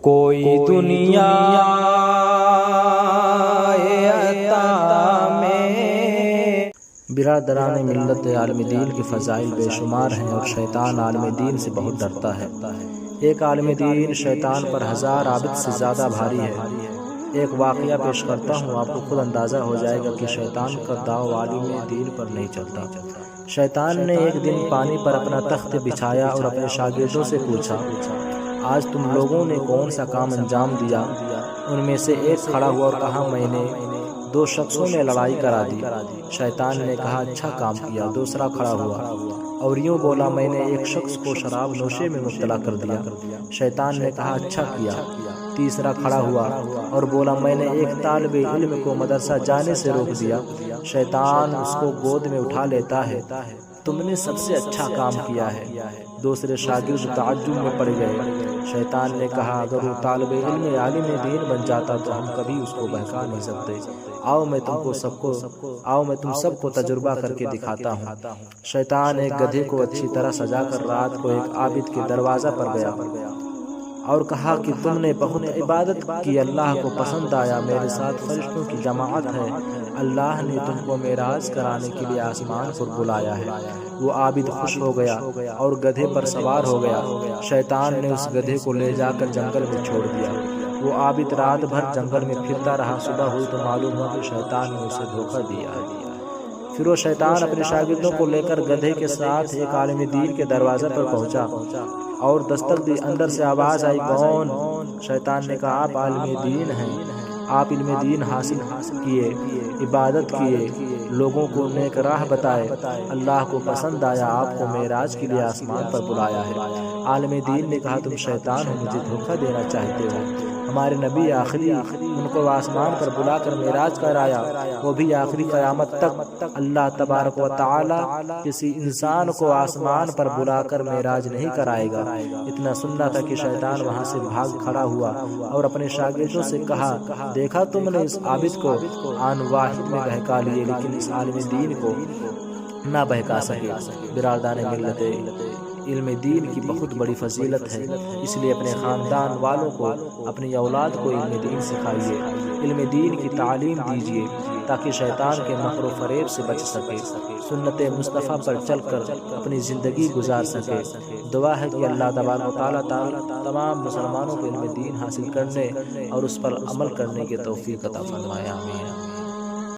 کوئی دنیا عطا میں برادران ملت عالم دین کے فضائل بے شمار ہیں اور شیطان عالم دین سے بہت ڈرتا ہے۔ ایک عالم دین شیطان پر 1000 عابد سے زیادہ بھاری ہے۔ ایک واقعہ پیش کرتا ہوں، آپ کو خود اندازہ ہو جائے گا کہ شیطان کا داؤ عالم دین پر نہیں چلتا۔ شیطان نے ایک دن پانی پر اپنا تخت بچھایا اور اپنے شاگردوں سے پوچھا، آج تم لوگوں نے کون سا کام انجام دیا؟ ان میں سے ایک کھڑا ہوا اور کہا، میں نے 2 شخصوں میں لڑائی کرا دی۔ شیطان نے کہا، اچھا کام کیا۔ دوسرا کھڑا ہوا اور یوں بولا، میں نے ایک شخص کو شراب نوشی میں مبتلا کر دیا۔ شیطان نے کہا، اچھا کیا۔ تیسرا کھڑا ہوا اور بولا، میں نے ایک طالب علم کو مدرسہ جانے سے روک دیا۔ شیطان اس کو گود میں اٹھا لیتا ہے، تم نے سب سے اچھا کام کیا ہے۔ دوسرے شاگرد تعجب میں پڑ گئے۔ شیطان نے کہا، اگر وہ طالب علم عالم دین بن جاتا تو ہم کبھی اس کو بہکا نہیں سکتے۔ آؤ میں تم سب کو تجربہ کر کے دکھاتا ہوں۔ شیطان ایک گدھے کو اچھی طرح سجا کر رات کو ایک عابد کے دروازہ پر گیا اور کہا کہ تم نے بہت عبادت کی، اللہ کو پسند آیا، میرے ساتھ فرشتوں کی جماعت ہے، اللہ نے تم کو معراج کرانے کے لیے آسمان پر بلایا ہے۔ وہ عابد خوش ہو گیا اور گدھے پر سوار ہو گیا۔ شیطان نے اس گدھے کو لے جا کر جنگل میں چھوڑ دیا۔ وہ عابد رات بھر جنگل میں پھرتا رہا۔ صبح ہوئی تو معلوم ہوا کہ شیطان نے اسے دھوکہ دیا ہے۔ پھر وہ شیطان اپنے شاگردوں کو لے کر گدھے کے ساتھ ایک عالم دین کے دروازے پر پہنچا اور دستک دی۔ اندر سے آواز آئی، کون؟ شیطان نے کہا، آپ عالم دین ہیں، آپ علم دین حاصل کیے، عبادت کیے، لوگوں کو نیک راہ بتائے، اللہ کو پسند آیا، آپ کو معراج کے لیے آسمان پر بلایا ہے۔ عالم دین نے کہا، تم شیطان ہو، مجھے دھوکہ دینا چاہتے ہو۔ ہمارے نبی آخری، ان کو آسمان پر بلا کر معراج کرایا، وہ بھی آخری قیامت تک اللہ تبارک و تعالی کسی انسان کو آسمان پر بلا کر معراج نہیں کرائے گا۔ اتنا سننا تھا کہ شیطان وہاں سے بھاگ کھڑا ہوا اور اپنے شاگردوں سے کہا، دیکھا تم نے اس عابد کو آن واحد میں بہکا لیے، لیکن اس عالم دین کو نہ بہکا سکے۔ برادران ملت، علم دین کی بہت بڑی فضیلت ہے، اس لیے اپنے خاندان والوں کو، اپنی اولاد کو علم دین سکھائیے، علم دین کی تعلیم دیجیے تاکہ شیطان کے مکر و فریب سے بچ سکے، سنت مصطفیٰ پر چل کر اپنی زندگی گزار سکے۔ دعا ہے کہ اللہ تبارک و تعالیٰ تمام مسلمانوں کو علم دین حاصل کرنے اور اس پر عمل کرنے کی توفیق عطا فرمائے، آمین۔